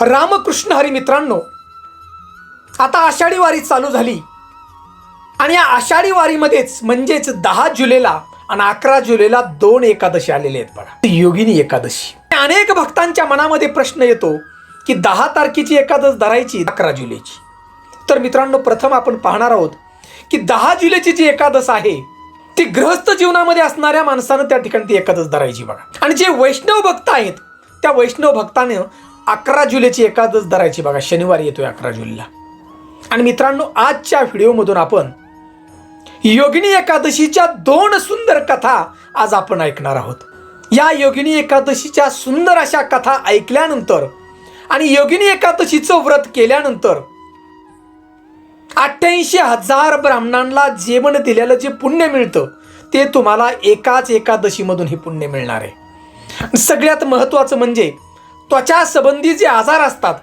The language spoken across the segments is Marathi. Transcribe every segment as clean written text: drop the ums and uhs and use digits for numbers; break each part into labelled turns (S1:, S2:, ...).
S1: रामकृष्ण हरी मित्रांनो, आता आषाढी वारी चालू झाली आणि या आषाढी वारीमध्येच म्हणजेच 10 जुलैला आणि 11 जुलैला 2 एकादशी आलेले आहेत बघा, योगिनी एकादशी. अनेक भक्तांच्या मनामध्ये प्रश्न येतो की 10 तारखेची एकादश धरायची 11 जुलैची. तर मित्रांनो, प्रथम आपण पाहणार आहोत की 10 जुलैची जी एकादश आहे ती गृहस्थ जीवनामध्ये असणाऱ्या माणसानं त्या ठिकाणी ती एकादश धरायची बघा. आणि जे वैष्णव भक्त आहेत त्या वैष्णव भक्ताने 11 जुलैची एकादश धरायची बघा. शनिवारी येतोय 11 जुलैला. आणि मित्रांनो, आजच्या व्हिडिओमधून आपण योगिनी एकादशीच्या 2 सुंदर कथा आज आपण ऐकणार आहोत. या योगिनी एकादशीच्या सुंदर अशा कथा ऐकल्यानंतर आणि योगिनी एकादशीचं व्रत केल्यानंतर 88,000 ब्राह्मणांना जेवण दिलेलं जे पुण्य मिळतं ते तुम्हाला एकाच एकादशीमधून हे पुण्य मिळणार आहे. सगळ्यात महत्त्वाचं म्हणजे त्वचा संबंधी जे आजार असतात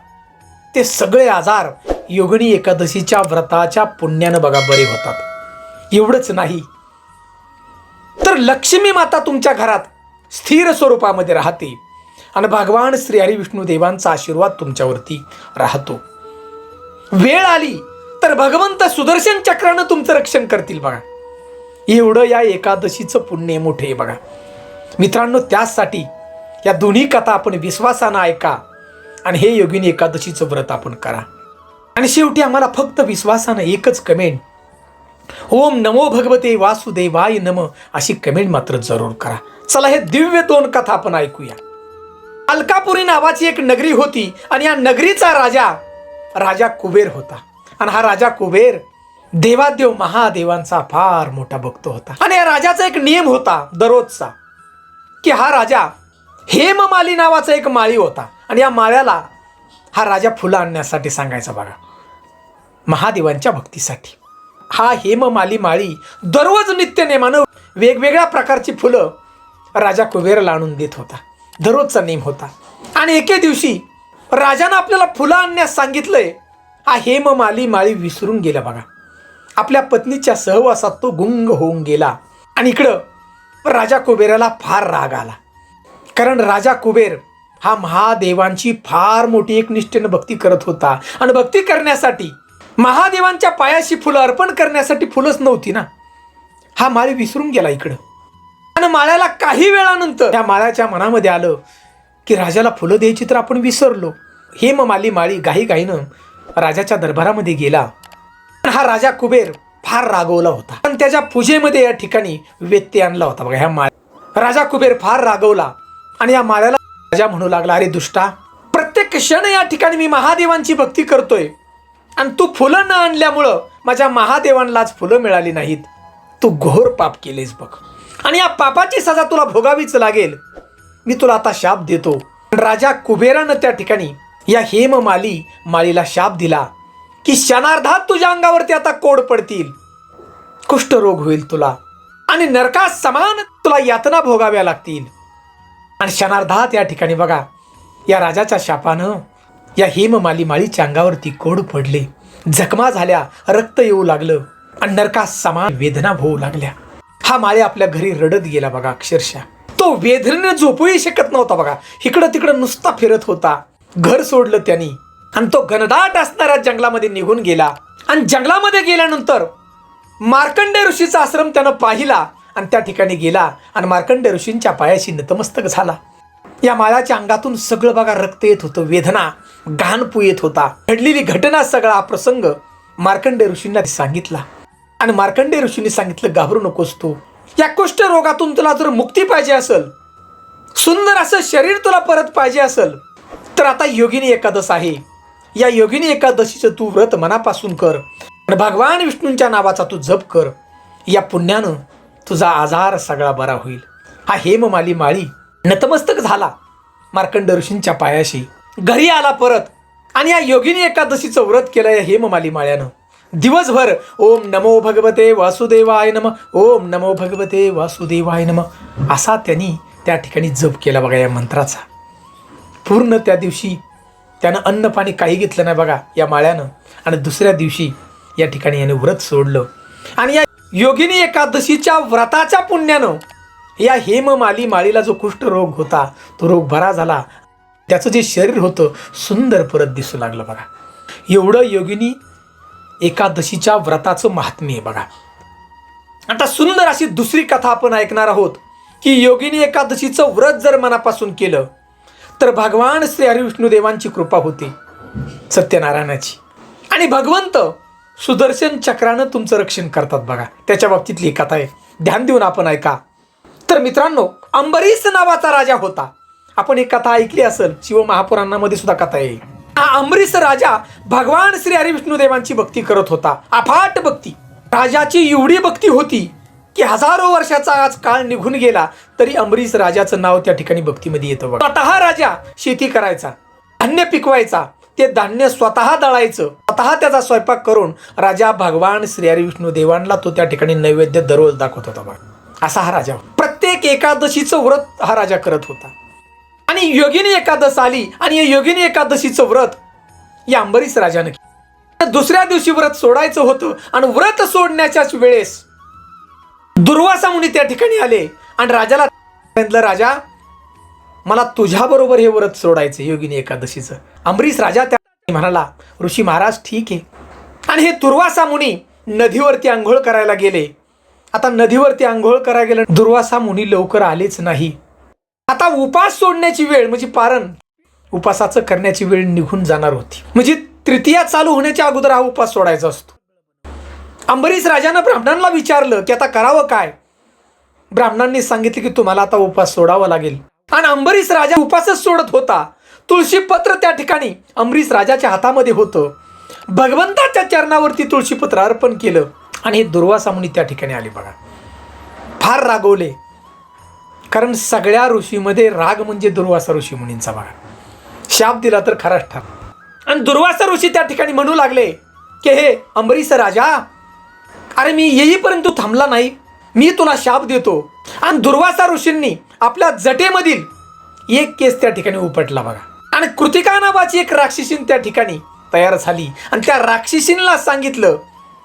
S1: ते सगळे आजार योगिनी एकादशीच्या व्रताच्या पुण्यानं बघा बरे होतात. एवढंच नाही तर लक्ष्मी माता तुमच्या घरात स्थिर स्वरूपामध्ये राहते आणि भगवान श्री हरी विष्णू देवांचा आशीर्वाद तुमच्यावरती राहतो. वेळ आली तर भगवंत सुदर्शन चक्रानं तुमचं रक्षण करतील बघा. एवढं या एकादशीचं पुण्य मोठे आहे बघा. मित्रांनो, त्यासाठी या दोन्ही कथा आपण विश्वासानं ऐका आणि हे योगिनी एकादशीचं व्रत आपण करा. आणि शेवटी आम्हाला फक्त विश्वासानं एकच कमेंट, ओम नमो भगवते वासुदेवाय नम, अशी कमेंट मात्र जरूर करा. चला, हे दिव्य 2 कथा आपण ऐकूया. अलकापुरी नावाची एक नगरी होती आणि या नगरीचा राजा कुबेर होता. आणि हा राजा कुबेर देवादेव महादेवांचा फार मोठा भक्त होता. आणि या राजाचा एक नियम होता दररोजचा, की हा राजा हेममाली नावाचा एक माळी होता आणि या माळ्याला हा राजा फुलं आणण्यासाठी सांगायचा बघा, महादेवांच्या भक्तीसाठी. हा हेममाली माळी दररोज नित्य नेमानं वेगवेगळ्या प्रकारची फुलं राजा कुबेराला आणून देत होता. दररोजचा नेम होता. आणि एके दिवशी राजानं आपल्याला फुलं आणण्यास सांगितलंय. हा हेममाली माळी विसरून गेला बघा. आपल्या पत्नीच्या सहवासात तो गुंग होऊन गेला. आणि इकडं राजा कुबेराला फार राग आला, कारण राजा कुबेर हा महादेवांची फार मोठी एक निष्ठेनं भक्ती करत होता. आणि भक्ती करण्यासाठी महादेवांच्या पायाशी फुलं अर्पण करण्यासाठी फुलंच नव्हती ना. हा माळी विसरून गेला इकडं. आणि माळ्याला काही वेळानंतर त्या माळ्याच्या मनामध्ये आलं की राजाला फुलं द्यायची तर आपण विसरलो. हेममाली माळी घाईघाईनं राजाच्या दरबारामध्ये गेला. हा राजा कुबेर फार रागवला होता, पण त्याच्या पूजेमध्ये या ठिकाणी व्यत्यय आणला होता बघा ह्या माळ्या. राजा कुबेर फार रागवला आणि या माळ्याला राजा म्हणू लागला, अरे दुष्टा, प्रत्येक क्षण या ठिकाणी मी महादेवांची भक्ती करतोय आणि तू फुलं न आणल्यामुळं माझ्या महादेवांनाच फुलं मिळाली नाहीत. तू घोर पाप केलेस बघ आणि या पापाची सजा तुला भोगावीच लागेल. मी तुला आता शाप देतो. राजा कुबेरानं त्या ठिकाणी या हेममाली माळीला शाप दिला की क्षणार्धात तुझ्या अंगावरती आता कोड पडतील, कुष्ठरोग होईल तुला आणि नरकात समान तुला यातना भोगाव्या लागतील. आणि क्षणार्धात या ठिकाणी बघा या राजाच्या शापानं या हेममाली माळीच्या अंगावरती कोड पडले, जखमा झाल्या, रक्त येऊ लागलं आणि नरकात समान वेदना होऊ लागल्या. हा माळी आपल्या घरी रडत गेला बघा. अक्षरशः तो वेदनेने झोपूही शकत नव्हता बघा. इकडं तिकडं नुसता फिरत होता. घर सोडलं त्यांनी आणि तो घनदाट असणाऱ्या जंगलामध्ये निघून गेला. आणि जंगलामध्ये गेल्यानंतर मार्कंडेय ऋषीचा आश्रम त्यानं पाहिला आणि त्या ठिकाणी गेला आणि मार्कंडेय ऋषींच्या पायाशी नतमस्तक झाला. या माळ्याच्या अंगातून सगळं बघा रक्त येत होतं, वेदना घाणपू येत होता. घडलेली घटना सगळा हा प्रसंग मार्कंडेय ऋषींना सांगितला. आणि मार्कंडेय ऋषींनी सांगितलं, घाबरू नकोस तू. या कुष्ठ रोगातून तुला जर मुक्ती पाहिजे असेल, सुंदर असं शरीर तुला परत पाहिजे असेल, तर आता योगिनी एकादश आहे. या योगिनी एकादशीचं तू व्रत मनापासून कर आणि भगवान विष्णूंच्या नावाचा तू जप कर. या पुण्यानं तुझा आजार सगळा बरा होईल. हा हेममाली माळी नतमस्तक झाला मार्कंडेय ऋषींच्या पायाशी. घरी आला परत आणि या योगिनी एकादशीचं व्रत केलं या हेममाली माळ्यानं. दिवसभर ओम नमो भगवते वासुदेवाय नम, ओम नमो भगवते वासुदेवाय नम असा त्यांनी त्या ठिकाणी जप केला बघा या मंत्राचा. पूर्ण त्या दिवशी त्यानं अन्न पाणी काही घेतलं नाही बघा या माळ्यानं. आणि दुसऱ्या दिवशी या ठिकाणी याने व्रत सोडलं. आणि या योगिनी एकादशीच्या व्रताच्या पुण्यानं या हेममाली माळीला जो कुष्ठरोग होता तो रोग बरा झाला. त्याचं जे शरीर होतं सुंदर परत दिसू लागलं बघा. एवढं योगिनी एकादशीच्या व्रताचं महात्म्य आहे बघा. आता सुंदर अशी दुसरी कथा आपण ऐकणार आहोत की योगिनी एकादशीचं व्रत जर मनापासून केलं तर भगवान श्री हरिविष्णुदेवांची कृपा होते, सत्यनारायणाची, आणि भगवंत सुदर्शन चक्रानं तुमचं रक्षण करतात बघा. त्याच्या बाबतीतली कथा आहे, ध्यान देऊन आपण ऐका. तर मित्रांनो, अंबरीष नावाचा राजा होता. आपण एक कथा ऐकली असेल, शिव महापुराणामध्ये सुद्धा कथा आहे. हा अंबरीष राजा भगवान श्री हरिविष्णुदेवांची भक्ती करत होता, अफाट भक्ती. राजाची एवढी भक्ती होती की हजारो वर्षाचा आज काळ निघून गेला तरी अंबरीष राजाचं नाव त्या ठिकाणी भक्तीमध्ये येतं बघा. स्वतः राजा शेती करायचा, धान्य पिकवायचा, ते धान्य स्वतः दळायचं, स्वतः त्याचा स्वयंपाक करून राजा भगवान श्री हरिविष्णुदेवांना तो त्या ठिकाणी नैवेद्य दररोज दाखवत होता बघा. असा हा राजा प्रत्येक एकादशीचं व्रत हा राजा करत होता. आणि योगिनी एकादश आली आणि या योगिनी एकादशीचं व्रत या अंबरीष राजानं केलं. दुसऱ्या दिवशी व्रत सोडायचं होतं आणि व्रत सोडण्याच्याच वेळेस दुर्वासा मुनी त्या ठिकाणी आले आणि राजाला सांगितलं, राजा मला तुझ्याबरोबर हे व्रत सोडायचं योगिनी एकादशीचं. अंबरीष राजा त्या म्हणाला, ऋषी महाराज ठीक आहे. आणि हे दुर्वासा मुनी नदीवरती आंघोळ करायला गेले. आता नदीवरती आंघोळ करायला गेले, दुर्वासा मुनी लवकर आलेच नाही. आता उपास सोडण्याची वेळ म्हणजे पारण उपासाचं करण्याची वेळ निघून जाणार होती. म्हणजे तृतीया चालू होण्याच्या अगोदर हा उपास सोडायचा असतो. अंबरीष राजानं ब्राह्मणांना विचारलं की आता करावं काय. ब्राह्मणांनी सांगितले की तुम्हाला आता उपास सोडावा लागेल. आणि अंबरीष राजा उपासच सोडत होता. तुळशी पत्र त्या ठिकाणी अंबरीष राजाच्या हातामध्ये होतं. भगवंताच्या चरणावरती तुळशी पत्र अर्पण केलं आणि हे दुर्वासा मुनी त्या ठिकाणी आले बघा. फार रागवले, कारण सगळ्या ऋषीमध्ये राग म्हणजे दुर्वासा ऋषी मुनींचा बघा. शाप दिला तर खराच ठर. आणि दुर्वासा ऋषी त्या ठिकाणी म्हणू लागले की हे अंबरीष राजा, अरे मी येईपर्यंत तू थांबला नाही, मी तुला शाप देतो. आणि दुर्वासा ऋषींनी आपल्या जटेमधील एक केस त्या ठिकाणी उपटला बघा. आणि कृतिका नावाची एक राक्षसीन त्या ठिकाणी तयार झाली आणि त्या राक्षसींना सांगितलं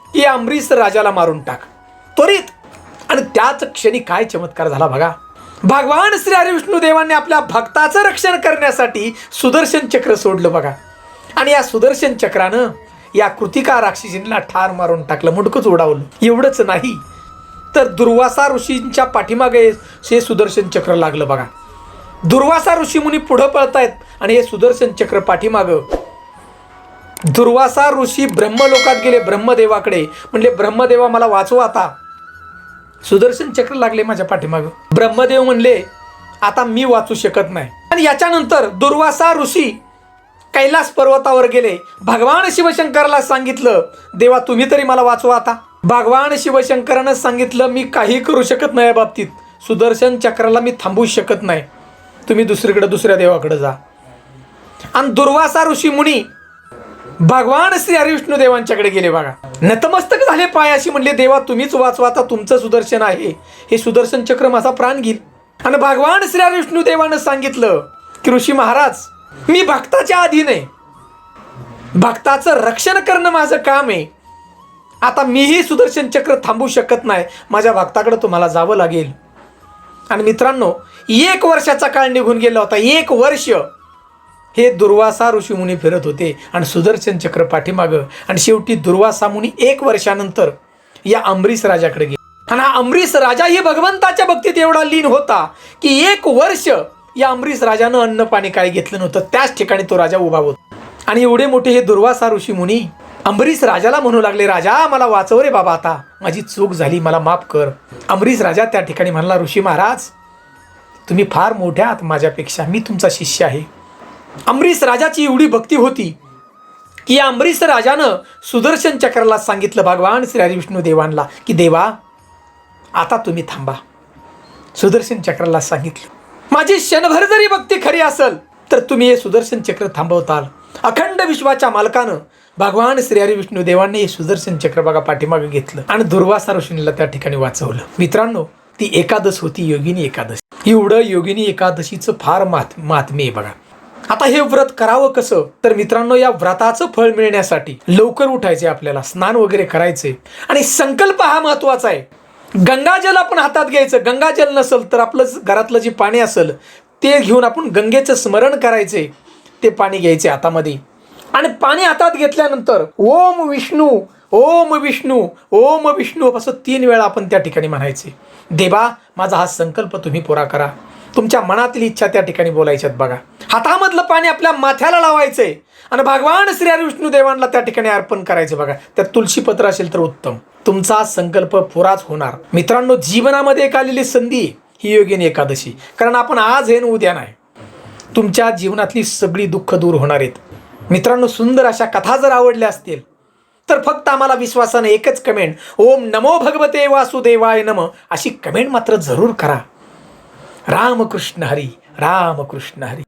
S1: की अंबरीष राजाला मारून टाक त्वरित. आणि त्याच क्षणी काय चमत्कार झाला बघा. भगवान श्री हरिविष्णुदेवांनी आपल्या भक्ताचं रक्षण करण्यासाठी सुदर्शन चक्र सोडलं बघा. आणि या सुदर्शन चक्रानं या कृतिका राक्षसींना ठार मारून टाकलं, मुडकच उडावलं. एवढंच नाही तर दुर्वासा ऋषींच्या पाठीमागे हे सुदर्शन चक्र लागलं बघा. दुर्वासा ऋषी मुनी पुढं पळतायत आणि हे सुदर्शन चक्र पाठीमागं. दुर्वासा ऋषी ब्रह्मलोकात गेले, ब्रह्मदेवाकडे म्हणले, ब्रह्मदेवा मला वाचवा आता, सुदर्शन चक्र लागले माझ्या पाठीमागं. ब्रह्मदेव म्हणले आता मी वाचू शकत नाही. आणि याच्यानंतर दुर्वासा ऋषी कैलास पर्वतावर गेले. भगवान शिवशंकराला सांगितलं, देवा तुम्ही तरी मला वाचवा आता. भगवान शिवशंकरानं सांगितलं, मी काही करू शकत नाही या बाबतीत, सुदर्शन चक्राला मी थांबवू शकत नाही, तुम्ही दुसरीकडे दुसऱ्या देवाकडे जा. आणि दुर्वासा ऋषी मुनी भगवान श्री हरिविष्णुदेवांच्याकडे गेले बघा. नतमस्तक झाले पायाशी, म्हणले देवा तुम्हीच वाचवा आता, तुमचं सुदर्शन आहे, हे सुदर्शन चक्र माझा प्राण घेईल. आणि भगवान श्री हरिविष्णुदेवानं सांगितलं की ऋषी महाराज मी भक्ताच्या अधीन आहे, भक्ताचं रक्षण करणं माझं काम आहे. आता मीही सुदर्शन चक्र थांबवू शकत नाही, माझ्या भक्ताकडे तुम्हाला जावं लागेल. आणि मित्रांनो 1 वर्षाचा काळ निघून गेला होता. 1 वर्ष हे दुर्वासा ऋषी मुनी फिरत होते आणि सुदर्शन चक्र पाठीमागं. आणि शेवटी दुर्वासा मुनी 1 वर्षानंतर या अंबरीष राजाकडे गेले. आणि हा अंबरीष राजा ही भगवंताच्या भक्तीत एवढा लीन होता की 1 वर्ष या अंबरीष राजानं अन्न पाणी काही घेतलं नव्हतं. त्याच ठिकाणी तो राजा उभा होता. आणि एवढे मोठे हे दुर्वासा ऋषी मुनी अंबरीष राजाला म्हणू लागले, राजा मला वाचव रे बाबा, आता माझी चूक झाली, मला माफ कर. अंबरीष राजा त्या ठिकाणी म्हणला, ऋषी महाराज तुम्ही फार मोठे आहात माझ्यापेक्षा, मी तुमचा शिष्य आहे. अंबरीष राजाची एवढी भक्ती होती की या अंबरीष राजानं सुदर्शन चक्राला सांगितलं भगवान श्री हरिविष्णुदेवांना की देवा आता तुम्ही थांबा. सुदर्शन चक्राला सांगितलं, माझी क्षणभर जरी भक्ती खरी असेल तर तुम्ही हे सुदर्शन चक्र थांबवताल. अखंड विश्वाच्या मालकानं भगवान श्री हरिविष्णुदेवांनी हे सुदर्शन चक्र बघा पाठीमागे घेतलं आणि दुर्वासा ऋषींना त्या ठिकाणी वाचवलं. मित्रांनो ती एकादश होती योगिनी एकादशी. एवढं योगिनी एकादशीचं फार महात्म्य आहे बघा. आता हे व्रत करावं कसं तर मित्रांनो, या व्रताचं फळ मिळण्यासाठी लवकर उठायचे, आपल्याला स्नान वगैरे करायचे आणि संकल्प हा महत्वाचा आहे. गंगाजल आपण हातात घ्यायचं. गंगाजल नसेल तर आपलं घरातलं जे पाणी असेल ते घेऊन आपण गंगेचं स्मरण करायचे. ते पाणी घ्यायचे हातामध्ये आणि पाणी हातात घेतल्यानंतर ओम विष्णू ओम विष्णू ओम विष्णू असं 3 वेळा आपण त्या ठिकाणी म्हणायचे. देवा माझा हा संकल्प तुम्ही पुरा करा. तुमच्या मनातील इच्छा त्या ठिकाणी बोलायच्यात बघा. हातामधलं पाणी आपल्या माथ्याला लावायचंय आणि भगवान श्री हरी विष्णू देवांना त्या ठिकाणी अर्पण करायचे बघा. त्यात तुळशीपत्र असेल तर उत्तम. तुमचा संकल्प पुराच होणार. मित्रांनो, जीवनामध्ये एक आलेली संधी ही योगिनी एकादशी. कारण आपण आज आहे आणि उद्या नाही. तुमच्या जीवनातली सगळी दुःख दूर होणार आहेत. मित्रांनो, सुंदर अशा कथा जर आवडल्या असतील तर फक्त आम्हाला विश्वासाने एकच कमेंट, ओम नमो भगवते वासुदेवाय नमः अशी कमेंट मात्र जरूर करा. रामकृष्ण हरी, रामकृष्ण हरी.